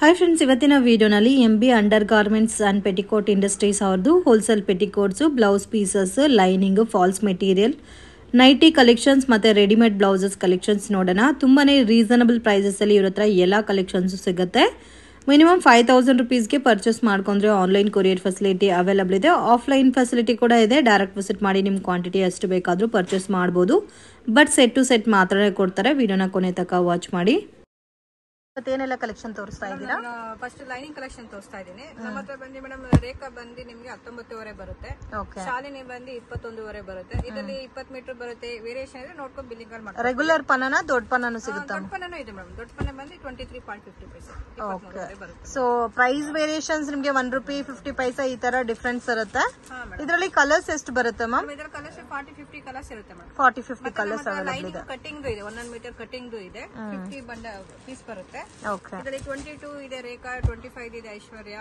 Hi friends, ಇವತ್ತಿನ ವಿಡಿಯೋನಲ್ಲಿ MB under garments and petticoat industries ಅವ್ರದ್ದು wholesale petticoats, blouse pieces, lining, falls material, nighty collections ಮತ್ತೆ readymade blouses collections ನೋಡೋಣ. ತುಂಬಾನೇ reasonable prices ಅಲ್ಲಿ ಇವ್ರ ಹತ್ರ ಎಲ್ಲ ಕಲೆಕ್ಷನ್ಸ್ ಸಿಗುತ್ತೆ. ಮಿನಿಮಮ್ 5000 ರುಪೀಸ್ಗೆ ಪರ್ಚೇಸ್ ಮಾಡ್ಕೊಂಡ್ರೆ ಆನ್ಲೈನ್ ಕೊರಿಯರ್ ಫೆಸಿಲಿಟಿ ಅವೈಲಬಲ್ ಇದೆ. ಆಫ್ಲೈನ್ ಫೆಸಿಲಿಟಿ ಕೂಡ ಇದೆ. ಡೈರೆಕ್ಟ್ ವಿಸಿಟ್ ಮಾಡಿ ನಿಮ್ಮ ಕ್ವಾಂಟಿಟಿ ಎಷ್ಟು ಬೇಕಾದರೂ ಪರ್ಚೇಸ್ ಮಾಡ್ಬೋದು. ಬಟ್ ಸೆಟ್ ಟು ಸೆಟ್ ಮಾತ್ರ ಕೊಡ್ತಾರೆ. ವಿಡಿಯೋನ ಕೊನೆ ತನಕ ವಾಚ್ ಮಾಡಿ. ಏನೆಲ್ಲ ಕಲೆಕ್ಷನ್ ತೋರಿಸ್ತಾ ಇದ್ದೀರಾ? ಫಸ್ಟ್ ಲೈನಿಂಗ್ ಕಲೆಕ್ಷನ್ ತೋರಿಸ್ತಾ ಇದ್ದೀನಿ. ನಮ್ಮ ಹತ್ರ ಬಂದು ಮೇಡಮ್ ರೇಖಾ ಬಂದು ನಿಮ್ಗೆ 19ವರೆ ಬರುತ್ತೆ, ಶಾಲಿನಿ ಬಂದು 21ವರೆ ಬರುತ್ತೆ. ಇದರಲ್ಲಿ 20 ಮೀಟರ್ ಬರುತ್ತೆ. ವೇರಿಯೇಷನ್ ಇದೆ, ನೋಡ್ಕೊಂಡು ಬಿಲ್ಲಿಂಗ್ ಮಾಡಿ. ರೆಗ್ಯುಲರ್ ಪನ್ನನ ದೊಡ್ಡ ಪನ್ನನು ಸಿಗುತ್ತೆ? ದೊಡ್ಡ ಪನ್ನನು ಇದೆ ಮೇಡಮ್. ದೊಡ್ಡ ಪನ್ನ ಬಂದು 23.50 ಪೈಸೆ ಬರುತ್ತೆ. ಸೊ ಪ್ರೈಸ್ ವೇರಿಯೇಷನ್ಸ್ ನಿಮ್ಗೆ 1 ರೂಪಾಯಿ 50 ಪೈಸೆ ಈ ತರ ಡಿಫರೆನ್ಸ್ ಇರುತ್ತೆ. ಇದರಲ್ಲಿ ಕಲರ್ಸ್ ಎಷ್ಟು ಬರುತ್ತೆ ಮ್ಯಾಮ್? ಇದರ ಕಲರ್ಸ್ 40-50 ಕಲರ್ಸ್ ಇರುತ್ತೆ ಮೇಡಮ್. 40-50 ಕಲರ್ಸ್ ಅವೈಲಬಲ್ ಇದೆ. ಕಟಿಂಗ್ ಇದೆ, 1 ಮೀಟರ್ ಕಟಿಂಗ್ ಇದೆ. 50 ಬಂಡ ಪೀಸ್ ಬರುತ್ತೆ. ಇದರಲ್ಲಿ 22 ಇದೆ ರೇಖಾ, 25 ಇದೆ ಐಶ್ವರ್ಯ.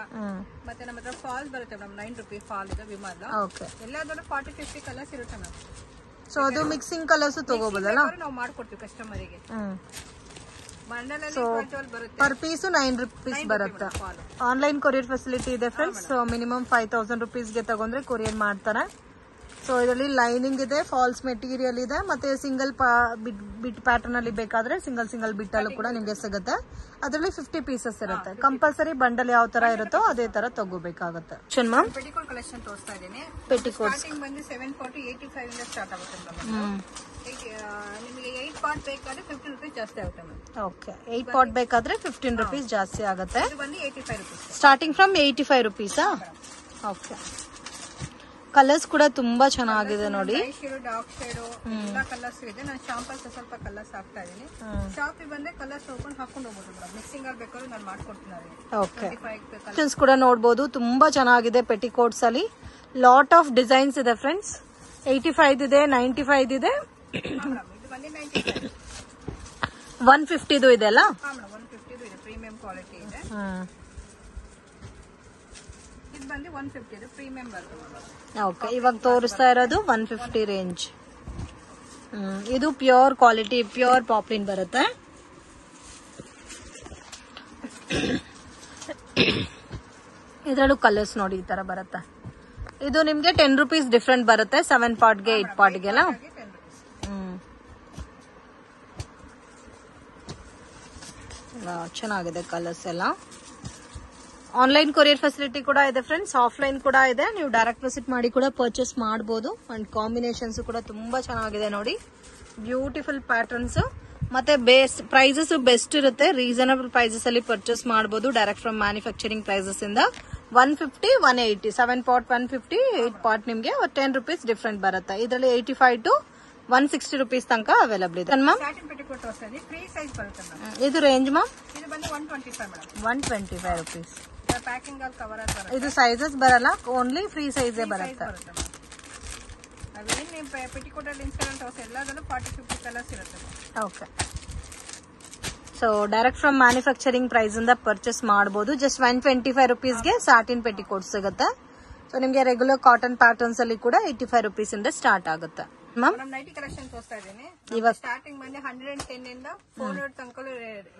ಮತ್ತೆ ನಮ್ಮ ಹತ್ರ ಫಾಲ್ ಬರುತ್ತೆ ಮೇಡಮ್. 9 ರೂಪಾಯಿ ಫಾಲ್ ಇದೆ ವಿಮಾನ. ಎಲ್ಲಾದ್ರೂ 40-50 ಕಲರ್ಸ್ ಇರುತ್ತೆ ಮೇಡಮ್. ಸೊ ಅದು ಮಿಕ್ಸಿಂಗ್ ಕಲರ್ಸ್ ತಗೋಬಹುದಲ್ಲ? ನಾವು ಮಾಡ್ಕೊಡ್ತೀವಿ ಕಸ್ಟಮರಿಗೆ. ಪರ್ ಪೀಸ್ 9 ರೂಪೀಸ್ ಬರುತ್ತೆ. ಆನ್ಲೈನ್ ಕೊರಿಯರ್ ಫೆಸಿಲಿಟಿ ಇದೆ ಫ್ರೆಂಡ್ಸ್. ಸೊ ಮಿನಿಮಮ್ 5000 ರುಪೀಸ್ಗೆ ತಗೊಂಡ್ರೆ ಕೊರಿಯರ್ ಮಾಡ್ತಾರೆ. ಸೊ ಇದರಲ್ಲಿ ಲೈನಿಂಗ್ ಇದೆ, ಫಾಲ್ಸ್ ಮೆಟೀರಿಯಲ್ ಇದೆ, ಮತ್ತೆ ಸಿಂಗಲ್ ಬಿಟ್ ಪ್ಯಾಟರ್ನ್ ಅಲ್ಲಿ ಬೇಕಾದ್ರೆ ಸಿಂಗಲ್ ಬಿಟ್ ಅಲ್ಲೂ ಕೂಡ ನಿಮ್ಗೆ ಸಿಗುತ್ತೆ. ಅದರಲ್ಲಿ 50 ಪೀಸಸ್ ಇರುತ್ತೆ. ಕಂಪಲ್ಸರಿ ಬಂಡಲ್ ಯಾವ ತರ ಇರುತ್ತೋ ಅದೇ ತರ ತಗೋಬೇಕಾಗುತ್ತೆ. ಪೆಟಿಕೋಟ್ ಕಲೆಕ್ಷನ್ ತೋರಿಸ್ತಾ ಇದ್ದೀನಿ. ಪೆಟಿಕೋಟ್ ಬಂದು 740-85 ಇಂದ ಸ್ಟಾರ್ಟ್ ಆಗುತ್ತೆ ನಿಮಗೆ. 8 ಪಾರ್ಟ್ ಬೇಕಾದ್ರೆ 15 ರೂಪೀಸ್ ಜಾಸ್ತಿ ಆಗುತ್ತೆ ಮೇಡಮ್. ಓಕೆ, 8 ಪಾರ್ಟ್ ಬೇಕಾದ್ರೆ 15 ರೂಪೀಸ್ ಜಾಸ್ತಿ ಆಗುತ್ತೆ. ಇದು ಬಂದು 85 ರೂಪೀಸ್ ಸ್ಟಾರ್ಟಿಂಗ್ ಫ್ರಮ್ 85 ರೂಪೀಸಾ? ಓಕೆ. ಕಲರ್ಸ್ ಕೂಡ ತುಂಬಾ ಚೆನ್ನಾಗಿದೆ ನೋಡಿ. ಡಾರ್ಕ್ ಶೇಡ್ ಎಲ್ಲ ಕಲರ್ಸ್ ಇದೆ. ನಾನು ಶಾಂಪಲ್ಸ್ ಸ್ವಲ್ಪ ಕಲರ್ಸ್ ಹಾಕ್ತಾ ಇದೀನಿ. ಶಾಪಿಗೆ ಬಂದ್ರೆ ಕಲರ್ಸ್ ಹಾಕೊಂಡು ಹೋಗ್ಬೋದು ಮೇಡಮ್. ಮಿಕ್ಸಿಂಗ್ ಅಲ್ಲಿ ಬೇಕಾದ್ರೆ ನಾನು ಮಾಡ್ಕೊಡ್ತೀನಿ. ಓಕೆ, ಕಲೆಕ್ಷನ್ಸ್ ಕೂಡ ನೋಡಬಹುದು. ತುಂಬಾ ಚೆನ್ನಾಗಿದೆ. ಪೆಟಿಕೋಟ್ಸ್ ಅಲ್ಲಿ ಲಾಟ್ ಆಫ್ ಡಿಸೈನ್ಸ್ ಇದೆ ಫ್ರೆಂಡ್ಸ್. 85 ಇದೆ, 95 ಇದೆ, 150 ಇದೆ ಅಲ್ಲ? 150 ಇದೆ, ಪ್ರೀಮಿಯಂ ಕ್ವಾಲಿಟಿ ಇದೆ. ಇದು ಬಂದು 150 ಇದೆ, ಪ್ರೀಮಿಯಂ ಬರುತ್ತೆ. ಓಕೆ, ಇವಾಗ ತೋರಿಸ್ತಾ ಇರೋದು 150 ರೇಂಜ್. ಇದು ಪ್ಯೂರ್ ಕ್ವಾಲಿಟಿ, ಪ್ಯೂರ್ ಪಾಪ್ಲಿನ್ ಬರುತ್ತೆ. ಇದರಲ್ಲೂ ಕಲರ್ಸ್ ನೋಡಿ ಈ ತರ ಬರುತ್ತೆ. ಇದು ನಿಮ್ಗೆ 10 ರೂಪೀಸ್ ಡಿಫ್ರೆಂಟ್ ಬರುತ್ತೆ. 7 ಪಾರ್ಟ್ಗೆ 8 ಪಾರ್ಟ್ಗೆಲ್ಲ. ಚೆನ್ನಾಗಿದೆ ಕಲರ್ಸ್ ಎಲ್ಲ. ಆನ್ಲೈನ್ ಕೊರಿಯರ್ ಫೆಸಿಲಿಟಿ ಕೂಡ ಇದೆ ಫ್ರೆಂಡ್ಸ್. ಆಫ್ಲೈನ್ ಕೂಡ ಇದೆ. ನೀವು ಡೈರೆಕ್ಟ್ ವಿಸಿಟ್ ಮಾಡಿ ಕೂಡ ಪರ್ಚೇಸ್ ಮಾಡಬಹುದು. ಅಂಡ್ ಕಾಂಬಿನೇಷನ್ಸ್ ಕೂಡ ತುಂಬಾ ಚೆನ್ನಾಗಿದೆ ನೋಡಿ. ಬ್ಯೂಟಿಫುಲ್ ಪ್ಯಾಟರ್ನ್ಸ್ ಮತ್ತೆ ಪ್ರೈಸಸ್ ಬೆಸ್ಟ್ ಇರುತ್ತೆ. ರೀಸನಬಲ್ ಪ್ರೈಸಸ್ ಅಲ್ಲಿ ಪರ್ಚೇಸ್ ಮಾಡಬಹುದು. ಡೈರೆಕ್ಟ್ ಫ್ರಮ್ ಮ್ಯಾನುಫ್ಯಾಕ್ಚರಿಂಗ್ ಪ್ರೈಸಸ್ ಇಂದ 150, 180, 7 ಪಾರ್ಟ್ 150, 8 ಪಾರ್ಟ್ ನಿಮ್ಗೆ 10 ರೂಪೀಸ್ ಡಿಫ್ರೆಂಟ್ ಬರುತ್ತೆ. ಇದರಲ್ಲಿ 85 to 160 ರೂಪೀಸ್ ತನಕ ಅವೈಲಬಲ್ ಇದೆ. ಇದು ರೇಂಜ್ ಮ್ಯಾಮ್? ಇದು ಬಂದು 125 ಮೇಡಮ್. 125 ರೂಪೀಸ್. ಪ್ಯಾಕಿಂಗ್ ಅಲ್ಲಿ ಕವರ್ ಬರುತ್ತೆ. ಇದು ಸೈಜಸ್ ಬರಲ್ಲ, ಓನ್ಲಿ ಫ್ರೀ ಸೈಜ್ ಬರುತ್ತೆ. ಪೆಟಿಕೋಟ್ ಅಲ್ಲಿ ಇನ್ಸ್ಟಾಲೆಂಟ್ ಹೌಸ್ ಎಲ್ಲದಲ್ಲೂ 40-50 ಕಲರ್ಸ್ ಇರುತ್ತೆ. Okay, so direct from manufacturing price ಇಂದ ಪರ್ಚೇಸ್ ಮಾಡಬಹುದು. ಜಸ್ಟ್ 125 ರುಪೀಸ್ಗೆ ಸಾಟಿನ್ ಪೆಟಿಕೋಟ್ ಸಿಗುತ್ತೆ. ಸೊ ನಿಮ್ಗೆ ರೆಗ್ಯುಲರ್ ಕಾಟನ್ ಪ್ಯಾಟರ್ನ್ಸ್ ಅಲ್ಲಿ ಕೂಡ 85 ರುಪೀಸ್ ಇಂದ ಸ್ಟಾರ್ಟ್ ಆಗುತ್ತೆ. ನೈಟಿ ಕಲೆಕ್ಷನ್ ತೋರಿಸ್ತಾ ಇದ್ದೀನಿ. ಇವಾಗ ಸ್ಟಾರ್ಟಿಂಗ್ ಬಂದು 110 ಇಂದ 400 ತನಕ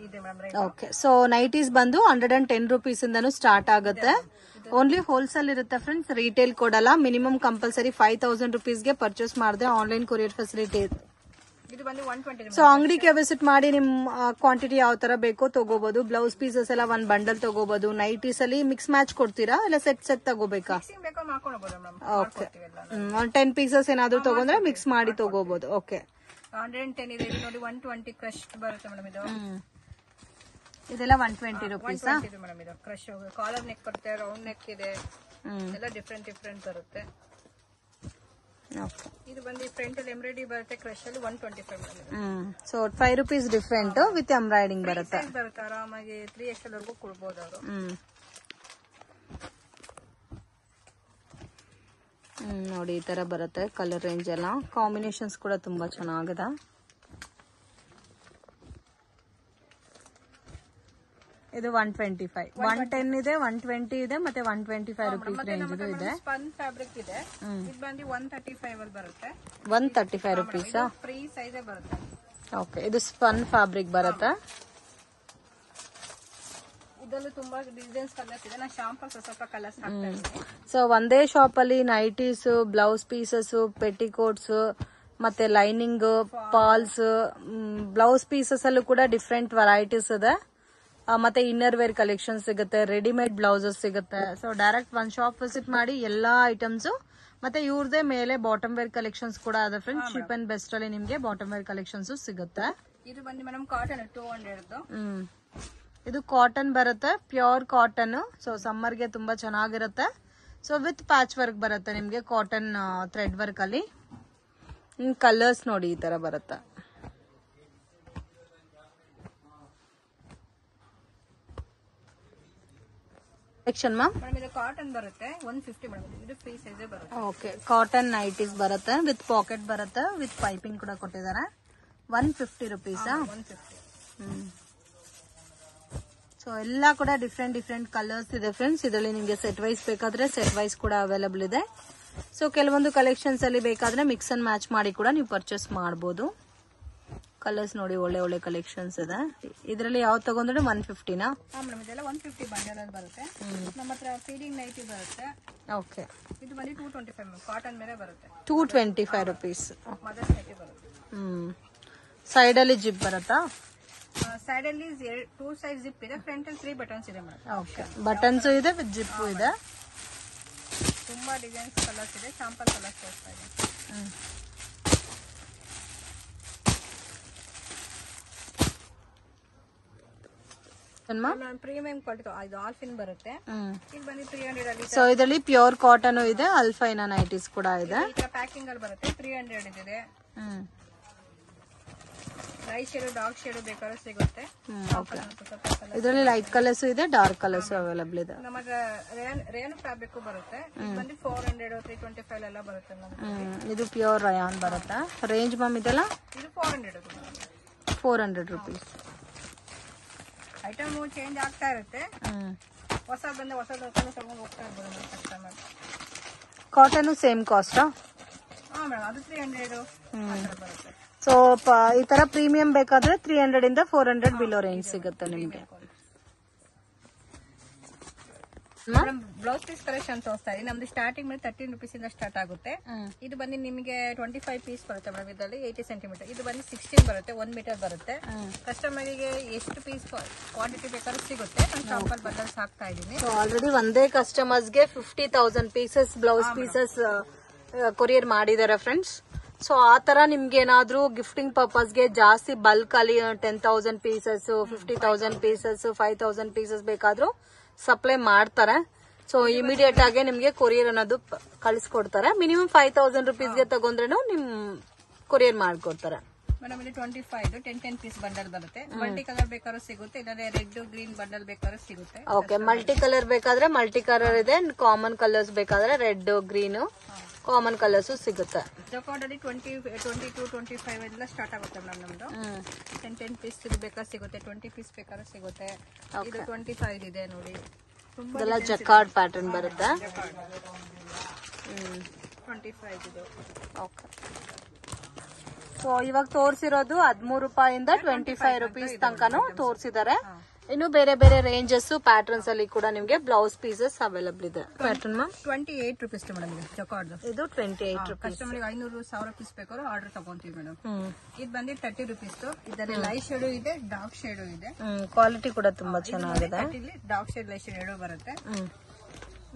ಇದೆ ಮೇಡಮ್. ಓಕೆ, ಸೊ ನೈಟೀಸ್ ಬಂದು 110 ರೂಪೀಸ್ ಇಂದನೂ ಸ್ಟಾರ್ಟ್ ಆಗುತ್ತೆ. ಓನ್ಲಿ ಹೋಲ್ಸೇಲ್ ಇರುತ್ತೆ ಫ್ರೆಂಡ್ಸ್, ರಿಟೇಲ್ ಕೊಡಲ್ಲ. ಮಿನಿಮಮ್ ಕಂಪಲ್ಸರಿ 5000 ರುಪೀಸ್ಗೆ ಪರ್ಚೇಸ್ ಮಾಡಿದ್ರೆ ಆನ್ಲೈನ್ ಕೊರಿಯರ್ ಫೆಸಿಲಿಟಿ ಇದೆ. ಇದು ಬಂದು 120. ಸೊ ಅಂಗಡಿಗೆ ವಿಸಿಟ್ ಮಾಡಿ ನಿಮ್ ಕ್ವಾಂಟಿಟಿ ಯಾವ ತರ ಬೇಕೋ ತಗೋಬಹುದು. ಬ್ಲೌಸ್ ಪೀಸಸ್ ಎಲ್ಲ 1 ಬಂಡಲ್ ತಗೋಬಹುದು. ನೈಟೀಸ್ ಅಲ್ಲಿ ಮಿಕ್ಸ್ ಮ್ಯಾಚ್ ಕೊಡ್ತೀರಾ ಇಲ್ಲ ಸೆಟ್ ತಗೋಬೇಕಾ? ಓಕೆ, 10 ಪೀಸಸ್ ಏನಾದ್ರು ತಗೊಂಡ್ರೆ ಮಿಕ್ಸ್ ಮಾಡಿ ತಗೋಬಹುದು. ಓಕೆ, 110 ಇದೆ ನೋಡಿ. 120 ಕ್ರಶ್ ಬರುತ್ತೆ ಮೇಡಮ್. ಇದು ಇದೆಲ್ಲ 120 ರೂಪೀಸ್ ಮೇಡಮ್. ಇದು ಕ್ರಶ್ ಕಾಲರ್ ನೆಕ್ ಬರುತ್ತೆ, ರೌಂಡ್ ನೆಕ್ ಇದೆ, ಎಲ್ಲ ಡಿಫ್ರೆಂಟ್ ಬರುತ್ತೆ. ಇದು ಬಂದು ಫ್ರಂಟ್ ಅಲ್ಲಿ ಎಂಬ್ರಾಯ್ಡರಿ ಬರುತ್ತೆ. ಕ್ರಶ್ ಅಲ್ಲಿ 125 madam. So 5 rupees different with embroidering ಬರುತ್ತೆ. ಆರಾಮಾಗಿ 3XL ವರೆಗೂ ಕೊಡ್ಬೋದು ಅವರು. ನೋಡಿ ಈ ತರ ಬರುತ್ತೆ ಕಲರ್ ರೇಂಜ್ ಎಲ್ಲ. ಕಾಂಬಿನೇಷನ್ಸ್ ಕೂಡ ತುಂಬಾ ಚೆನ್ನಾಗಿದೆ. ಇದು 125, 110 ಇದೆ, 120 ಇದೆ, ಮತ್ತೆ 125 ರೂಪೀಸ್ ರೇಂಜ್ ಇದೆ. ಸ್ಪನ್ ಫ್ಯಾಬ್ರಿಕ್ ಇದೆ. ಇದು ಬಂದು 135 ಅಲ್ಲಿ ಬರುತ್ತೆ. 135 ರೂಪೀಸ್ ಫ್ರೀ ಸೈಜ್ ಬರುತ್ತೆ. ಓಕೆ, ಇದು ಸ್ಪನ್ ಫ್ಯಾಬ್ರಿಕ್ ಬರುತ್ತೆ. ಇದರಲ್ಲೂ ತುಂಬಾ ಡಿಸೈನ್ಸ್ ಕಲರ್ಸ್ ಇದೆ. ನಾನು ಶಾಂಪಲ್ ಸ್ವಲ್ಪ ಕಲರ್ಸ್ ಹಾಕ್ತಾ ಇದ್ದೀನಿ. ಸೊ ಒಂದೇ ಶಾಪ್ ಅಲ್ಲಿ ನೈಟೀಸ್, ಬ್ಲೌಸ್ ಪೀಸಸ್, ಪೆಟಿಕೋಟ್ಸ್, ಮತ್ತೆ ಲೈನಿಂಗ್, ಫಾಲ್ಸ್, ಬ್ಲೌಸ್ ಪೀಸಸ್ ಅಲ್ಲೂ ಕೂಡ ಡಿಫ್ರೆಂಟ್ ವೆರೈಟೀಸ್ ಇದೆ. ಮತ್ತೆ ಇನ್ನರ್ ವೇರ್ ಕಲೆಕ್ಷನ್ ಸಿಗುತ್ತೆ, ರೆಡಿಮೇಡ್ ಬ್ಲೌಸಸ್ ಸಿಗುತ್ತೆ. ಸೊ ಡೈರೆಕ್ಟ್ ಒಂದ್ ಶಾಪ್ ವಿಸಿಟ್ ಮಾಡಿ ಎಲ್ಲಾ ಐಟಮ್ಸ್. ಮತ್ತೆ ಇವ್ರದೇ ಮೇಲೆ ಬಾಟಮ್ ವೇರ್ ಕಲೆಕ್ಷನ್ಸ್ ಕೂಡ ಇದೆ ಫ್ರೆಂಡ್ಸ್. ಚೀಪ್ ಅಂಡ್ ಬೆಸ್ಟ್ ಅಲ್ಲಿ ನಿಮ್ಗೆ ಬಾಟಮ್ ವೇರ್ ಕಲೆಕ್ಷನ್ಸ್ ಸಿಗುತ್ತೆ. ಇದು ಬಂದು ಮೇಡಮ್ ಕಾಟನ್ 200. ಇದು ಕಾಟನ್ ಬರುತ್ತೆ, ಪ್ಯೂರ್ ಕಾಟನ್. ಸೊ ಸಮ್ಮರ್ಗೆ ತುಂಬಾ ಚೆನ್ನಾಗಿರುತ್ತೆ. ಸೊ ವಿತ್ ಪ್ಯಾಚ್ ವರ್ಕ್ ಬರುತ್ತೆ ನಿಮ್ಗೆ ಕಾಟನ್ ಥ್ರೆಡ್ ವರ್ಕ್ ಅಲ್ಲಿ. ಕಲರ್ಸ್ ನೋಡಿ ಈ ತರ ಬರುತ್ತೆ. ಇದು ಕಾಟನ್ ಬರುತ್ತೆ 150 ಮೇಡಮ್. ಇದು ಫ್ರೀ ಸೈಜ್ ಬರುತ್ತೆ. ಓಕೆ, ಕಾಟನ್ ನೈಟೀಸ್ ಬರುತ್ತೆ ವಿತ್ ಪಾಕೆಟ್ ಬರುತ್ತೆ, ವಿತ್ ಪೈಪಿಂಗ್ ಕೂಡ ಕೊಟ್ಟಿದ್ದಾರೆ. 150 ರುಪೀಸ್. ಸೊ ಎಲ್ಲ ಕೂಡ ಡಿಫ್ರೆಂಟ್ ಕಲರ್ಸ್ ಇದೆ ಫ್ರೆಂಡ್ಸ್. ಇದರಲ್ಲಿ ನಿಮಗೆ ಸೆಟ್ ವೈಸ್ ಬೇಕಾದ್ರೆ ಸೆಟ್ ವೈಸ್ ಕೂಡ ಅವೈಲಬಲ್ ಇದೆ. ಸೊ ಕೆಲವೊಂದು ಕಲೆಕ್ಷನ್ಸ್ ಅಲ್ಲಿ ಬೇಕಾದ್ರೆ ಮಿಕ್ಸ್ ಅಂಡ್ ಮ್ಯಾಚ್ ಮಾಡಿ ಕೂಡ ನೀವು ಪರ್ಚೇಸ್ ಮಾಡಬಹುದು. ಕಲರ್ಸ್ ನೋಡಿ, ಒಳ್ಳೆ ಒಳ್ಳೆ ಕಲೆಕ್ಷನ್ಸ್ ಇದೆ. ಇದರಲ್ಲಿ ಯಾವ್ದು ತಗೊಂಡ್ರೆ 150ನಾ? ಮೇಡಮ್ ಇದೆಲ್ಲ 150 ಬಂಡಲ್ ಅಲ್ಲಿ ಬರುತ್ತೆ. ನಮ್ಮ ಹತ್ರ ಫೀಡಿಂಗ್ ನೈಟಿ ಬರುತ್ತೆ. ಓಕೆ, ಇದು ಬಂದು 225 ಕಾಟನ್ ಮೇಲೆ ಬರುತ್ತೆ. 225 ರುಪೀಸ್. ಮದರ್ಸ್ ನೈಟಿ ಬರುತ್ತೆ. ಸೈಡ್ ಅಲ್ಲಿ ಜಿಪ್ ಬರುತ್ತಾ? ಸೈಡ್ ಅಲ್ಲಿ 2 ಸೈಡ್ ಜಿಪ್ ಇದೆ, ಫ್ರಂಟ್ ಅಲ್ಲಿ 3 ಬಟನ್ಸ್ ಇದೆ ಮೇಡಮ್. ಓಕೆ, ಬಟನ್ಸ್ ಇದೆ ವಿತ್ ಜಿಪ್ ಇದೆ. ತುಂಬಾ ಡಿಸೈನ್ಸ್ ಕಲರ್ಸ್ ಇದೆ. ಶಾಂಪಲ್ ಕಲರ್ಸ್ ತೋರಿಸ್ತಾ ಇದೆ. ಪ್ರೀಮಿಯಂ ಕ್ವಾಲಿಟಿ ಇದು ಆಲ್ಫಿನ್ ಬರುತ್ತೆ. ಇದು ಬಂದು 300 ಅಲ್ಲಿ. ಸೊ ಇದರಲ್ಲಿ ಪ್ಯೂರ್ ಕಾಟನ್ ಇದೆ, ಅಲ್ಫೈನ ನೈಟೀಸ್ ಕೂಡ ಇದೆ. ಪ್ಯಾಕಿಂಗ್ ಅಲ್ಲಿ ಬರುತ್ತೆ. 300 ಇದೆ. ಲೈಟ್ ಶೇಡ್, ಡಾರ್ಕ್ ಶೇಡ್ ಬೇಕಾದ್ರೂ ಸಿಗುತ್ತೆ. ಇದರಲ್ಲಿ ಲೈಟ್ ಕಲರ್ಸ್ ಇದೆ, ಡಾರ್ಕ್ ಕಲರ್ಸ್ ಅವೈಲಬಲ್ ಇದೆ. ನಮ್ಮ ರೇನ್ ಫ್ಯಾಬ್ರಿಕ್ ಬರುತ್ತೆ. ಇದು ಬಂದು 400, 325 ಎಲ್ಲ ಬರುತ್ತೆ ನಮಗೆ. ಇದು ಪ್ಯೂರ್ ರಯಾನ್ ಬರುತ್ತೆ. ರೇಂಜ್ ಮ್ಯಾಮ್ ಇದೆಲ್ಲ? ಇದು 400 ರುಪೀಸ್. ಐಟಮ್ ಚೇಂಜ್ ಆಗ್ತಾ ಇರುತ್ತೆ. ಹೊಸ ತಗೊಂಡು ಹೋಗ್ತಾ ಇರ್ಬೋದು customer. Cotton same cost? Madam ಅದು 300 ಬರುತ್ತೆ. ಸೊ ಈ ತರ ಪ್ರೀಮಿಯಂ ಬೇಕಾದ್ರೆ 300 ಇಂದ 400 ಬಿಲೋ ರೇಂಜ್ ಸಿಗುತ್ತೆ ನಿಮ್ಗೆ. ಬ್ಲೌಸ್ ಪೀಸ್ ಕಲೆಕ್ಷನ್ ತೋರಿಸ್ತಾ ಇದೆ. ನಮ್ದು ಸ್ಟಾರ್ಟಿಂಗ್ ಮೇಲೆ 13 ರುಪೀಸ್ ಇಂದ ಸ್ಟಾರ್ಟ್ ಆಗುತ್ತೆ. ಇದು ಬಂದು ನಿಮಗೆ 25 ಪೀಸ್ ಬರುತ್ತೆ ಮೇಡಮ್. ಇದರಲ್ಲಿ 80 ಸೆಂಟಿಮೀಟರ್. ಇದು ಬಂದು 16 ಬರುತ್ತೆ, 1 ಮೀಟರ್ ಬರುತ್ತೆ. ಕಸ್ಟಮರ್ಗೆ ಎಷ್ಟು ಪೀಸ್ ಕ್ವಾಂಟಿಟಿ ಬೇಕಾದ್ರೂ ಸಿಗುತ್ತೆ. ನಾನು ಶಾಂಪಲ್ ಬಂಡಲ್ಸ್ ಹಾಕ್ತಾ ಇದ್ದೀನಿ. ಆಲ್ರೆಡಿ ಒಂದೇ ಕಸ್ಟಮರ್ಸ್ಗೆ 50,000 ಪೀಸಸ್ ಬ್ಲೌಸ್ ಪೀಸಸ್ ಕೊರಿಯರ್ ಮಾಡಿದ್ದಾರೆ ಫ್ರೆಂಡ್ಸ್. ಸೊ ಆ ತರ ನಿಮ್ಗೆ ಏನಾದ್ರೂ ಗಿಫ್ಟಿಂಗ್ ಪರ್ಪಸ್ಗೆ ಜಾಸ್ತಿ ಬಲ್ಕ್ ಅಲ್ಲಿ 10,000 ಪೀಸಸ್, 50,000 ಪೀಸಸ್, 5,000 ಪೀಸಸ್ ಬೇಕಾದ್ರೂ ಸಪ್ಲೈ ಮಾಡ್ತಾರೆ. ಸೊ ಇಮಿಡಿಯೇಟ್ ಆಗಿ ನಿಮ್ಗೆ ಕೊರಿಯರ್ ಅನ್ನೋದು ಕಳಿಸ್ಕೊಡ್ತಾರೆ. ಮಿನಿಮಮ್ 5,000 ರುಪೀಸ್ಗೆ ತಗೊಂಡ್ರೇನು ನಿಮ್ ಕೊರಿಯರ್ ಮಾಡ್ಕೊಡ್ತಾರೆ. ಮೇಡಮ್ ಇಲ್ಲಿ 25 10 ಪೀಸ್ ಬಂಡಲ್ ಬರುತ್ತೆ. ಮಲ್ಟಿ ಕಲರ್ ಬೇಕಾದ್ರೂ ಸಿಗುತ್ತೆ, ಇಲ್ಲಾಂದ್ರೆ ರೆಡ್ ಗ್ರೀನ್ ಬಂಡಲ್ ಬೇಕಾದ್ರೂ ಸಿಗುತ್ತೆ. ಓಕೆ, ಮಲ್ಟಿ ಕಲರ್ ಬೇಕಾದ್ರೆ ಮಲ್ಟಿ ಕಲರ್ ಇದೆ, ಕಾಮನ್ ಕಲರ್ಸ್ ಬೇಕಾದ್ರೆ ರೆಡ್, ಗ್ರೀನ್, ಕಾಮನ್ ಕಲರ್ಸ್ ಸಿಗುತ್ತೆ. ಜಕಾರ್ಡ್ ಅಲ್ಲಿ 22, 25 ಎಲ್ಲ ಸ್ಟಾರ್ಟ್ ಆಗುತ್ತೆ ಮೇಡಮ್. ನಮ್ದು 10 ಪೀಸ್ ಬೇಕಾದ್ರೆ ಸಿಗುತ್ತೆ, 20 ಪೀಸ್ ಬೇಕಾದ್ರೆ ಸಿಗುತ್ತೆ. ಇದು 25 ಇದೆ ನೋಡಿ. ಇದೆಲ್ಲ ಜಕಾರ್ಡ್ ಪ್ಯಾಟರ್ನ್ ಬರುತ್ತೆ. 25 ಇದು. ಓಕೆ, ಸೊ ಇವಾಗ ತೋರಿಸಿರೋದು 13 ರೂಪಾಯಿಂದ 25 ರುಪೀಸ್ ತನಕನೂ ತೋರಿಸಿದ್ದಾರೆ. ಇನ್ನು ಬೇರೆ ಬೇರೆ ರೇಂಜಸ್ ಪ್ಯಾಟರ್ನ್ಸ್ ಅಲ್ಲಿ ಕೂಡ ನಿಮ್ಗೆ ಬ್ಲೌಸ್ ಪೀಸಸ್ ಅವೈಲಬಲ್ ಇದೆ. Pattern ma'am 28 rupees madam. Jacquard ಇದು 28 ರುಪೀಸ್. ಕಸ್ಟಮರ್ 500,000 ಪೀಸ್ ಬೇಕಾದ್ರೂ ಆರ್ಡರ್ ತಗೊಂತೀವಿ ಮೇಡಮ್. ಇದು ಬಂದು 30 ರುಪೀಸ್. ಇದರಲ್ಲಿ ಲೈಟ್ ಶೇಡು ಇದೆ, ಡಾರ್ಕ್ ಶೇಡು ಇದೆ. ಕ್ವಾಲಿಟಿ ಕೂಡ ತುಂಬಾ ಚೆನ್ನಾಗಿದೆ. ಡಾರ್ಕ್ ಶೇಡ್, ಲೈಟ್ ಶೇಡ್ 2 ಬರುತ್ತೆ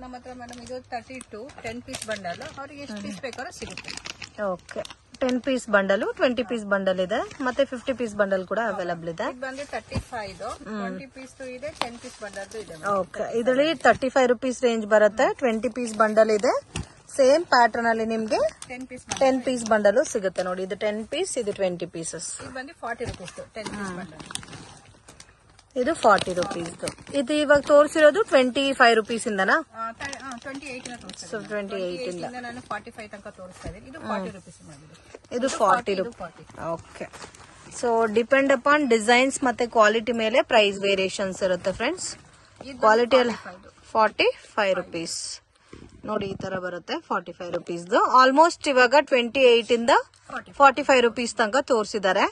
ನಮ್ಮ ಹತ್ರ ಮೇಡಮ್. ಇದು 32 10 ಪೀಸ್ ಬಂಡಲ್. ಅವ್ರಿಗೆ ಎಷ್ಟು ಪೀಸ್ ಬೇಕಾದ್ರೂ ಸಿಗುತ್ತೆ. Okay, 10 piece bundle, 20 piece bundle ಇದೆ, ಮತ್ತೆ 50 ಪೀಸ್ ಬಂಡಲ್ ಕೂಡ ಅವೈಲಬಲ್ ಇದೆ. ಇದು ಬಂದು 35 20 ಪೀಸ್ ಇದೆ, 10 ಪೀಸ್ ಬಂಡಲ್ ಇದೆ. ಓಕೆ, ಇದರಲ್ಲಿ 35 ರುಪೀಸ್ ರೇಂಜ್ ಬರುತ್ತೆ. 20 ಪೀಸ್ ಬಂಡಲ್ ಇದೆ. ಸೇಮ್ ಪ್ಯಾಟರ್ನ್ ಅಲ್ಲಿ ನಿಮ್ಗೆ 10 ಪೀಸ್ ಬಂಡಲ್ ಸಿಗುತ್ತೆ ನೋಡಿ. ಇದು 10 ಪೀಸ್, ಇದು 20 ಪೀಸಸ್. ಇದು ಬಂದು 40 ರುಪೀಸ್ 10 ಪೀಸ್ ಬಂಡಲ್. ಇದು 40 ರುಪೀಸ್. ಇದು ಇವಾಗ ತೋರಿಸಿರೋದು 25 ರುಪೀಸ್ ಇಂದನಾ? 28 ಇಂದ ನಾನು 45 ತನಕ ತೋರಿಸ್ತಾ ಇದ್ದೀನಿ. ಇದು 40 ರುಪೀಸ್ ಮಾಡಿದೆ. ಇದು 40 rupees. Okay, so depend upon designs ಮತ್ತೆ ಕ್ವಾಲಿಟಿ ಮೇಲೆ ಪ್ರೈಸ್ ವೇರಿಯೇಷನ್ಸ್ ಇರುತ್ತೆ ಫ್ರೆಂಡ್ಸ್. ಕ್ವಾಲಿಟಿ ಅಲ್ಲಿ 45 ರುಪೀಸ್. ನೋಡಿ ಈ ತರ ಬರುತ್ತೆ 45 ರುಪೀಸ್. ಆಲ್ಮೋಸ್ಟ್ ಇವಾಗ 28 ಇಂದ 45 ರುಪೀಸ್ ತನಕ ತೋರಿಸಿದ್ದಾರೆ.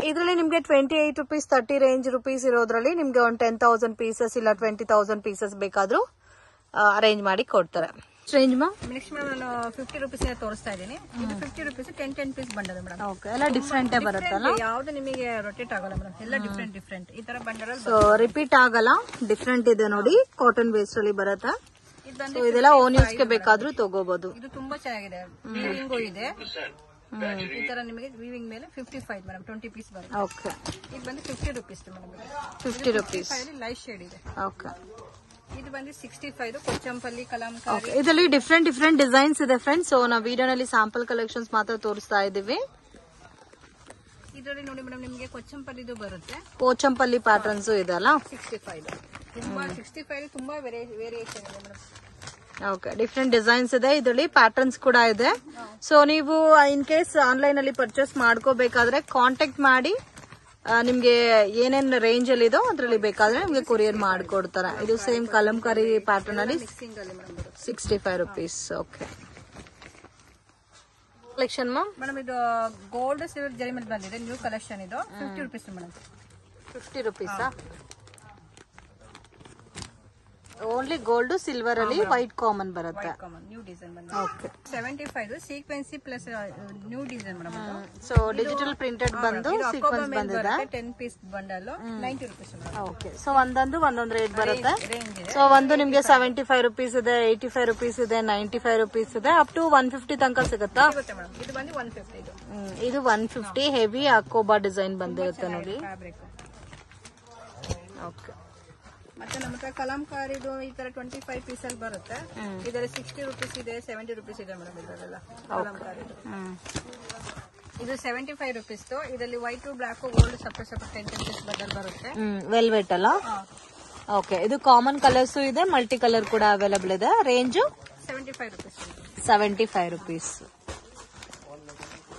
ಇದರಲ್ಲಿ ನಿಮ್ಗೆ 28 ರುಪೀಸ್ 30 ರೇಂಜ್ ರುಪೀಸ್ ಇರೋದ್ರಲ್ಲಿ ನಿಮ್ಗೆ ಒಂದು 10,000 ಪೀಸಸ್ ಇಲ್ಲ 20,000 ಪೀಸಸ್ ಬೇಕಾದ್ರೂ ಅರೇಂಜ್ ಮಾಡಿ ಕೊಡ್ತಾರೆ. ರೇಂಜ್ ನೆಕ್ಸ್ಟ್ ನಾನು 50 ರುಪೀಸ್ ತೋರಿಸ್ತಾ ಇದ್ದೀನಿ. ಇದು 50 rupees 10 piece bundle madam. Okay, ಎಲ್ಲ ಡಿಫ್ರೆಂಟ್ ಬರುತ್ತಲ್ಲ, ಯಾವ್ದು ನಿಮಗೆ ರೊಟೇಟ್ ಆಗಲ್ಲ ಮೇಡಮ್, ಎಲ್ಲ ಡಿಫ್ರೆಂಟ್ ಈ ತರ ಬಂಡಲ್. ಸೊ ರಿಪೀಟ್ ಆಗಲ್ಲ, ಡಿಫ್ರೆಂಟ್ ಇದೆ ನೋಡಿ, ಕಾಟನ್ ಬೇಸ್ ಅಲ್ಲಿ ಬರುತ್ತೆ. ಇದೆಲ್ಲ ಓನ್ ಯೂಸ್ ಗೆ ಬೇಕಾದ್ರೂ ತಗೋಬಹುದು. ಇದು ತುಂಬಾ ಚೆನ್ನಾಗಿದೆ, ವೀವಿಂಗು ಇದೆ ಈ ತರ ನಿಮಗೆ. ವೀವಿಂಗ್ ಮೇಲೆ 55 ಮೇಡಮ್, 20 ಪೀಸ್ ಬರುತ್ತೆ. ಓಕೆ, ಇದು ಬಂದು 50 rupees madam. 50 rupees light shade ಇದೆ. ಓಕೆ, ಇದು ಬಂದು 65 ಕೊಚ್ಚಂಪಲ್ಲಿ ಕಲಾಂಕಾರಿ. ಇದರಲ್ಲಿ ಡಿಫ್ರೆಂಟ್ ಡಿಸೈನ್ಸ್ ಇದೆ ಫ್ರೆಂಡ್ಸ್. ಸೊ ನಾವು ವಿಡಿಯೋನಲ್ಲಿ ಸ್ಯಾಂಪಲ್ ಕಲೆಕ್ಷನ್ಸ್ ಮಾತ್ರ ತೋರಿಸ್ತಾ ಇದೀವಿ. ಇದರಲ್ಲಿ ನೋಡಿ ಮೇಡಮ್ ನಿಮಗೆ ಕೊಚ್ಚಂಪಲ್ಲಿದು ಬರುತ್ತೆ, ಪೋಚಂಪಲ್ಲಿ ಪ್ಯಾಟರ್ನ್ಸ್ ಇದೆ ಅಲ್ಲ. 65 ತುಂಬಾ ವೇರಿಯೇಷನ್ ಇದೆ ಮೇಡಮ್. ಓಕೆ, ಡಿಫ್ರೆಂಟ್ ಡಿಸೈನ್ಸ್ ಇದೆ, ಇದರಲ್ಲಿ ಪ್ಯಾಟರ್ನ್ಸ್ ಕೂಡ ಇದೆ. ಸೊ ನೀವು ಇನ್ ಕೇಸ್ ಆನ್ಲೈನ್ ಅಲ್ಲಿ ಪರ್ಚೇಸ್ ಮಾಡ್ಕೋಬೇಕಾದ್ರೆ ಕಾಂಟ್ಯಾಕ್ಟ್ ಮಾಡಿ, ನಿಮ್ಗೆ ಏನೇನ್ ರೇಂಜ್ ಅಲ್ಲಿ ಇದೋ ಅದ್ರಲ್ಲಿ ಬೇಕಾದ್ರೆ ನಿಮ್ಗೆ ಕೊರಿಯರ್ ಮಾಡ್ಕೊಡ್ತಾರೆ. ಇದು ಸೇಮ್ ಕಲಂಕಾರಿ ಪ್ಯಾಟರ್ನ್ ಅಲ್ಲಿ 65 ರುಪೀಸ್. ಓಕೆ, ಕಲೆಕ್ಷನ್ ಮೇಡಮ್ ಇದು ಗೋಲ್ಡ್ ಸಿಲ್ವರ್ ಜರಿ ಮೇಲೆ ಬಂದಿದೆ, ನ್ಯೂ ಕಲೆಕ್ಷನ್. ಇದು 50 rupees madam. 50 rupees only gold silver ಅಲ್ಲಿ ವೈಟ್ ಕಾಮನ್ ಬರುತ್ತೆ. ನ್ಯೂ ಡಿಸೈನ್ ಬಂದಿದೆ. Okay, 75 sequence plus new design madam. So digital printed ಬಂದು ಸೀಕ್ವೆನ್ಸ್ ಬಂದಿದೆ. 10 piece bundle 90 rupees. Okay, so ಒಂದೊಂದು ರೇಟ್ ಬರುತ್ತೆ. ಸೊ ಒಂದು ನಿಮ್ಗೆ 75 ರುಪೀಸ್ ಇದೆ, 85 ರುಪೀಸ್ ಇದೆ, 95 ರುಪೀಸ್ ಇದೆ, ಅಪ್ ಟು 150 ತನಕ ಸಿಗುತ್ತಾ? ಇದು ಬಂದು 150. ಇದು 150 ಹೆವಿ ಅಕೋಬಾ ಡಿಸೈನ್ ಬಂದಿರುತ್ತೆ ನೋಡಿ. ಓಕೆ, ಮತ್ತೆ ನಮ್ಮ ಹತ್ರ ಕಲಾಂಕಾರಿದು ಈ ತರ 25 ಪೀಸ್ ಅಲ್ಲಿ ಬರುತ್ತೆ. ಇದರಲ್ಲಿ 60 ರುಪೀಸ್ ಇದೆ, 70 ರುಪೀಸ್ ಇದೆ ಮೇಡಮ್. ಇದರಲ್ಲ ಕಲಾಂಕಾರಿದು ಇದು 75 ರುಪೀಸ್. ಇದರಲ್ಲಿ white black gold separate 10 piece bundle ಬರುತ್ತೆ. ವೆಲ್ವೆಟ್ ಅಲ್ಲ. ಓಕೆ, ಇದು ಕಾಮನ್ ಕಲರ್ಸ್ ಇದೆ, ಮಲ್ಟಿ ಕಲರ್ ಕೂಡ ಅವೈಲಬಲ್ ಇದೆ. Range 75 rupees. 75 ರುಪೀಸ್.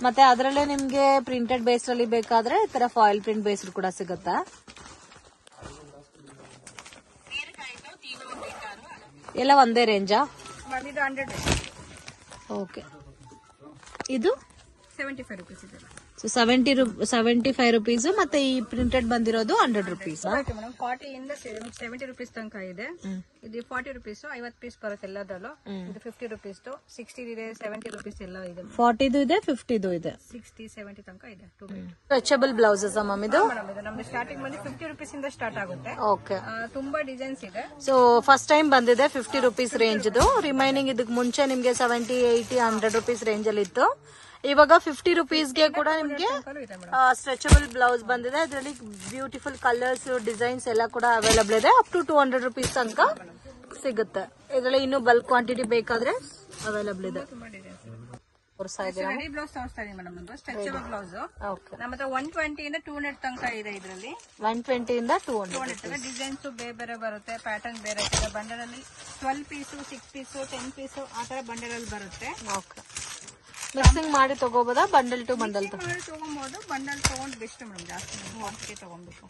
ಮತ್ತೆ ಅದರಲ್ಲೇ ನಿಮ್ಗೆ ಪ್ರಿಂಟೆಡ್ ಬೇಸ್ ಅಲ್ಲಿ ಬೇಕಾದ್ರೆ ಈ ತರ ಫಾಯಿಲ್ ಪ್ರಿಂಟ್ ಬೇಸ್ ಕೂಡ ಸಿಗುತ್ತೆ. ಎಲ್ಲ ಒಂದೇ ರೇಂಜಾ? ಓಕೆ, ಇದು 75 ರುಪೀಸ್ ಇದೆ. So 75 rupees. ಮತ್ತೆ ಈ ಪ್ರಿಂಟೆಡ್ ಬಂದಿರೋದು 100 ರುಪೀಸ್. 40 ಇಂದ 70 ರುಪೀಸ್ ತನಕ ಇದೆ. ಇದು 40 ರುಪೀಸ್ 50 ಪೀಸ್ ಬರುತ್ತೆ ಎಲ್ಲದರಲ್ಲೂ. ಇದು 50 ರುಪೀಸ್, 60 ಇದೆ, 70 ರುಪೀಸ್ ಎಲ್ಲ ಇದೆ. 40 ಇದೆ, 50 ಇದೆ, 60 70 ತನಕ ಇದೆ. ಸ್ಟ್ರೆಚಬಲ್ ಬ್ಲೌಸಸ್ ಮಮ್ ಇದು ನಮ್ದು ಸ್ಟಾರ್ಟಿಂಗ್ ಬಂದು 50 ರುಪೀಸ್ ಇಂದ ಸ್ಟಾರ್ಟ್ ಆಗುತ್ತೆ. ಓಕೆ, ತುಂಬಾ ಡಿಸೈನ್ಸ್ ಇದೆ. ಸೊ ಫಸ್ಟ್ ಟೈಮ್ ಬಂದಿದೆ 50 ರುಪೀಸ್ ರೇಂಜ್. ರಿಮೈನಿಂಗ್ ಇದಕ್ಕೆ ಮುಂಚೆ ನಿಮ್ಗೆ 70, 80, 100 ರುಪೀಸ್ ರೇಂಜ್ ಅಲ್ಲಿ ಇತ್ತು. ಇವಾಗ 50 ರುಪೀಸ್ಗೆ ಕೂಡ ನಿಮ್ಗೆ ಸ್ಟ್ರೆಚಬಲ್ ಬ್ಲೌಸ್ ಬಂದಿದೆ. ಇದರಲ್ಲಿ ಬ್ಯೂಟಿಫುಲ್ ಕಲರ್ಸ್, ಡಿಸೈನ್ಸ್ ಎಲ್ಲ ಕೂಡ ಅವೈಲಬಲ್ ಇದೆ. ಅಪ್ ಟು 200 ರುಪೀಸ್ ತನಕ ಸಿಗುತ್ತೆ. ಇದರಲ್ಲಿ ಇನ್ನು ಬಲ್ಕ್ ಕ್ವಾಂಟಿಟಿ ಬೇಕಾದ್ರೆ ಅವೈಲಬಲ್ ಇದೆ. ರೆಡಿ ಬ್ಲೌಸ್ ತೋರಿಸ್ತಾ ಇದೀನಿ ಮೇಡಮ್. ಒಂದು ಸ್ಟ್ರೆಚಬಲ್ ಬ್ಲೌಸ್ ನಮ್ಮ ಹತ್ರ 120 ಇಂದ 200 ತನಕ ಇದೆ. ಇದರಲ್ಲಿ 120 ಇಂದ 200 ಡಿಸೈನ್ಸ್ ಬೇರೆ ಬೇರೆ ಬರುತ್ತೆ, ಪ್ಯಾಟರ್ನ್ ಬೇರೆ ಇದೆ. ಬಂಡಲ್ ಅಲ್ಲಿ 12 ಪೀಸು, 6 ಪೀಸು, 10 ಪೀಸು ಆ ತರ ಬಂಡಲ್ ಅಲ್ಲಿ ಬರುತ್ತೆ. ಓಕೆ, ಮಿಕ್ಸಿಂಗ್ ಮಾಡಿ ತಗೋಬೋದಾ? ಬಂಡಲ್ ಟು ಬಂಡಲ್ ತಗೋಬಹುದು. ಬಂಡಲ್ ತಗೊಂಡು ಬೆಸ್ಟ್ ಮೇಡಮ್, ಜಾಸ್ತಿ ತಗೊಂಡ್ಬೇಕು.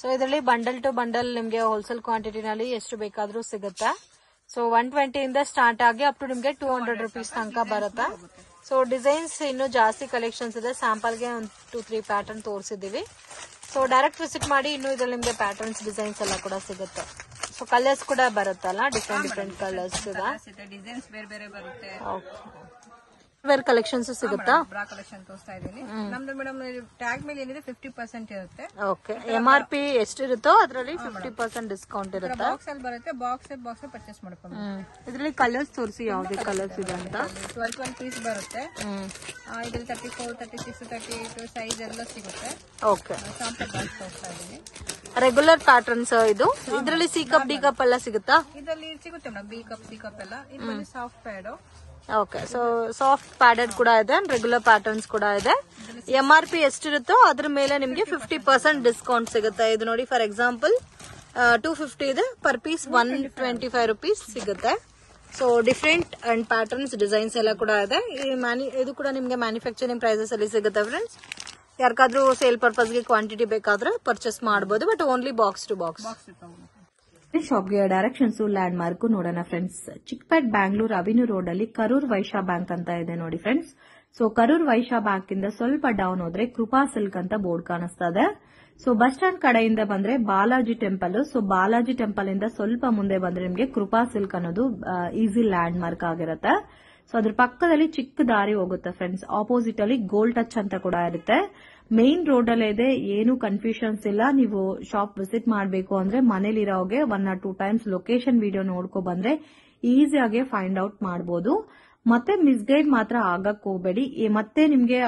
ಸೊ ಇದರಲ್ಲಿ ಬಂಡಲ್ ಟು ಬಂಡಲ್ ನಿಮ್ಗೆ ಹೋಲ್ಸೇಲ್ ಕ್ವಾಂಟಿಟಿನಲ್ಲಿ ಎಷ್ಟು ಬೇಕಾದ್ರೂ ಸಿಗುತ್ತೆ. ಸೊ 120 ಇಂದ ಸ್ಟಾರ್ಟ್ ಆಗಿ ಅಪ್ ಟು ನಿಮ್ಗೆ 200 ರುಪೀಸ್ ತನಕ ಬರುತ್ತೆ. ಸೊ ಡಿಸೈನ್ಸ್ ಇನ್ನು ಜಾಸ್ತಿ ಕಲೆಕ್ಷನ್ಸ್ ಇದೆ. ಸ್ಯಾಂಪಲ್ಗೆ ಒಂದು 2-3 ಪ್ಯಾಟರ್ನ್ ತೋರಿಸಿದೀವಿ. ಸೊ ಡೈರೆಕ್ಟ್ ವಿಸಿಟ್ ಮಾಡಿ, ಇನ್ನು ಇದ್ರಲ್ಲಿ ನಿಮ್ಗೆ ಪ್ಯಾಟರ್ನ್ಸ್ ಡಿಸೈನ್ಸ್ ಎಲ್ಲ ಕೂಡ ಸಿಗುತ್ತೆ. ಸೊ ಕಲರ್ಸ್ ಕೂಡ ಬರುತ್ತಲ್ಲ, ಡಿಫ್ರೆಂಟ್ ಕಲರ್ಸ್ ಇದೆ, ಡಿಸೈನ್ಸ್ ಬೇರೆ ಬೇರೆ ಬರುತ್ತೆ. ವೇರ್ ಕಲೆಕ್ಷನ್ಸ್ ಸಿಗುತ್ತಾ? ಬ್ರಾ ಕಲೆಕ್ಷನ್ ತೋರಿಸ್ತಾ ಇದೀನಿ. ನಮ್ದು ಮೇಡಮ್ ಟ್ಯಾಗ್ ಮೇಲೆ ಏನಿದೆ 50% ಇರುತ್ತೆ. ಓಕೆ, MRP ಎಷ್ಟಿರುತ್ತೋ ಅದರಲ್ಲಿ 50% ಡಿಸ್ಕೌಂಟ್ ಇರುತ್ತೆ. ಬಾಕ್ಸ್ ಅಲ್ಲಿ ಬರುತ್ತೆ, ಬಾಕ್ಸ್ ಪರ್ಚೇಸ್ ಮಾಡ್ಕೊಂಡು. ಇದರಲ್ಲಿ ಕಲರ್ಸ್ ತೋರಿಸಿ, ಯಾವ್ದೇ ಕಲರ್ಸ್ ಇದೆ ಅಂತ. 12 ಪೀಸ್ ಬರುತ್ತೆ. ಇದ್ರಲ್ಲಿ 34, 36, 38 ಸೈಜ್ ಎಲ್ಲ ಸಿಗುತ್ತೆ. ಓಕೆ, ಸಾಂಪಲ್ ಬಾಕ್ಸ್ ತೋರಿಸ್ತಾ ಇದೀನಿ. ರೆಗ್ಯುಲರ್ ಪ್ಯಾಟರ್ನ್ಸ್ ಇದು. ಇದರಲ್ಲಿ ಸಿ ಕಪ್, ಡಿ ಕಪ್ ಎಲ್ಲ ಸಿಗುತ್ತಾ? ಇದರಲ್ಲಿ ಸಿಗುತ್ತೆ madam, B cup, C cup ಎಲ್ಲ. ಇದು soft pad. Okay, so soft padded ಕೂಡ ಇದೆ, ರೆಗ್ಯುಲರ್ ಪ್ಯಾಟರ್ನ್ಸ್ ಕೂಡ ಇದೆ. MRP ಎಷ್ಟಿರುತ್ತೋ ಅದ್ರ ಮೇಲೆ ನಿಮ್ಗೆ 50% ಡಿಸ್ಕೌಂಟ್ ಸಿಗುತ್ತೆ. ಇದು ನೋಡಿ, ಫಾರ್ ಎಕ್ಸಾಂಪಲ್ 250 ಇದೆ, ಪರ್ ಪೀಸ್ 125 ರುಪೀಸ್ ಸಿಗುತ್ತೆ. So different and patterns, designs ಎಲ್ಲ ಕೂಡ ಇದೆ. ಇದು ಕೂಡ ನಿಮ್ಗೆ ಮ್ಯಾನುಫ್ಯಾಕ್ಚರಿಂಗ್ ಪ್ರೈಸಸ್ ಅಲ್ಲಿ ಸಿಗುತ್ತೆ ಫ್ರೆಂಡ್ಸ್. ಯಾರಿಗಾದ್ರೂ ಸೇಲ್ ಪರ್ಪಸ್ಗೆ ಕ್ವಾಂಟಿಟಿ ಬೇಕಾದ್ರೆ ಪರ್ಚೇಸ್ ಮಾಡಬಹುದು, but only box to box. ಶಾಪ್ಗೆ ಡೈರೆಕ್ಷನ್ಸ್ ಲ್ಯಾಂಡ್ ಮಾರ್ಕ್ ನೋಡೋಣ friends. Chickpet Bangalore avenue road ಅಲ್ಲಿ ಕರೂರ್ ವೈಶ್ಯ ಬ್ಯಾಂಕ್ ಅಂತ ಇದೆ ನೋಡಿ friends. So Karur Vysya bank ಇಂದ ಸ್ವಲ್ಪ ಡೌನ್ ಹೋದ್ರೆ ಕೃಪಾ ಸಿಲ್ಕ್ ಅಂತ ಬೋರ್ಡ್ ಕಾಣಿಸ್ತಾ ಇದೆ. ಸೊ ಬಸ್ ಸ್ಟ್ಯಾಂಡ್ ಕಡೆಯಿಂದ ಬಂದ್ರೆ Balaji temple. So Balaji temple ಇಂದ ಸ್ವಲ್ಪ ಮುಂದೆ ಬಂದ್ರೆ ನಿಮಗೆ ಕೃಪಾ ಸಿಲ್ಕ್ ಅನ್ನೋದು ಈಸಿ ಲ್ಯಾಂಡ್ ಮಾರ್ಕ್ ಆಗಿರುತ್ತೆ. ಸೊ ಅದ್ರ ಪಕ್ಕದಲ್ಲಿ ಚಿಕ್ಕ ದಾರಿ ಹೋಗುತ್ತೆ ಫ್ರೆಂಡ್ಸ್. ಆಪೋಸಿಟ್ ಅಲ್ಲಿ ಗೋಲ್ಡ್ ಟಚ್ ಅಂತ ಕೂಡ ಇರುತ್ತೆ. ಮೇನ್ ರೋಡ್ ಅಲ್ಲೇ ಇದೆ, ಏನು ಕನ್ಫ್ಯೂಷನ್ಸ್ ಇಲ್ಲ. ನೀವು ಶಾಪ್ ವಿಸಿಟ್ ಮಾಡಬೇಕು ಅಂದ್ರೆ ಮನೇಲಿರೋಗೆ 1 or 2 times ಲೊಕೇಶನ್ ವಿಡಿಯೋ ನೋಡ್ಕೊ ಬಂದ್ರೆ ಈಸಿಯಾಗಿ ಫೈಂಡ್ ಔಟ್ ಮಾಡಬಹುದು. ಮತ್ತೆ ಮಿಸ್ಗೈಡ್ ಮಾತ್ರ ಆಗಕ್ ಹೋಗಬೇಡಿ. ಮತ್ತೆ ನಿಮ್ಗೆ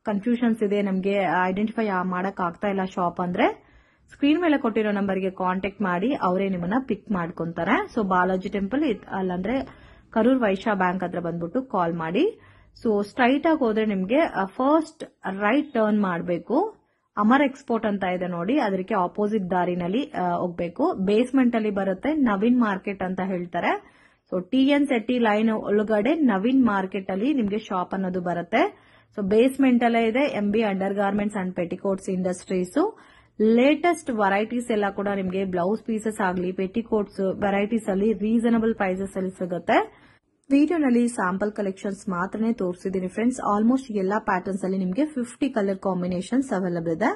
ಕನ್ಫ್ಯೂಷನ್ಸ್ ಇದೆ, ನಮ್ಗೆ ಐಡೆಂಟಿಫೈ ಮಾಡಕ್ ಆಗ್ತಾ ಇಲ್ಲ ಶಾಪ್ ಅಂದ್ರೆ ಸ್ಕ್ರೀನ್ ಮೇಲೆ ಕೊಟ್ಟಿರೋ ನಂಬರ್ಗೆ ಕಾಂಟ್ಯಾಕ್ಟ್ ಮಾಡಿ ಅವರೇ ನಿಮ್ಮನ್ನ ಪಿಕ್ ಮಾಡ್ಕೊಂತಾರೆ. So Balaji temple ಅಲ್ಲಂದ್ರೆ Karur Vysya bank ಹತ್ರ ಬಂದ್ಬಿಟ್ಟು ಕಾಲ್ ಮಾಡಿ. ಸೊ ಸ್ಟ್ರೈಟ್ ಆಗಿ ಹೋದ್ರೆ ನಿಮ್ಗೆ ಫಸ್ಟ್ ರೈಟ್ ಟರ್ನ್ ಮಾಡಬೇಕು. ಅಮರ್ ಎಕ್ಸ್ಪೋರ್ಟ್ ಅಂತ ಇದೆ ನೋಡಿ, ಅದಕ್ಕೆ ಆಪೋಸಿಟ್ ದಾರಿನಲ್ಲಿ ಹೋಗ್ಬೇಕು. ಬೇಸ್ಮೆಂಟ್ ಅಲ್ಲಿ ಬರುತ್ತೆ, ನವೀನ್ ಮಾರ್ಕೆಟ್ ಅಂತ ಹೇಳ್ತಾರೆ. ಸೊ TN Sethi ಲೈನ್ ಒಳಗಡೆ ನವೀನ್ ಮಾರ್ಕೆಟ್ ಅಲ್ಲಿ ನಿಮ್ಗೆ ಶಾಪ್ ಅನ್ನೋದು ಬರುತ್ತೆ. ಸೊ ಬೇಸ್ಮೆಂಟ್ ಅಲ್ಲೇ ಇದೆ MB under garments and petticoats industries. Latest varieties ಎಲ್ಲ ಕೂಡ ನಿಮ್ಗೆ ಬ್ಲೌಸ್ ಪೀಸಸ್ ಆಗಲಿ ಪೆಟಿಕೋಟ್ಸ್ ವೆರೈಟೀಸ್ ಅಲ್ಲಿ ರೀಸನಬಲ್ ಪ್ರೈಸಸ್ ಅಲ್ಲಿ ಸಿಗುತ್ತೆ. ವಿಡಿಯೋನಲ್ಲಿ ಸ್ಯಾಂಪಲ್ ಕಲೆಕ್ಷನ್ಸ್ ಮಾತ್ರನೇ ತೋರಿಸಿದೀನಿ ಫ್ರೆಂಡ್ಸ್. ಆಲ್ಮೋಸ್ಟ್ ಎಲ್ಲಾ ಪ್ಯಾಟರ್ನ್ಸ್ ಅಲ್ಲಿ ನಿಮಗೆ 50 ಕಲರ್ ಕಾಂಬಿನೇಷನ್ಸ್ ಅವೈಲಬಲ್ ಇದೆ.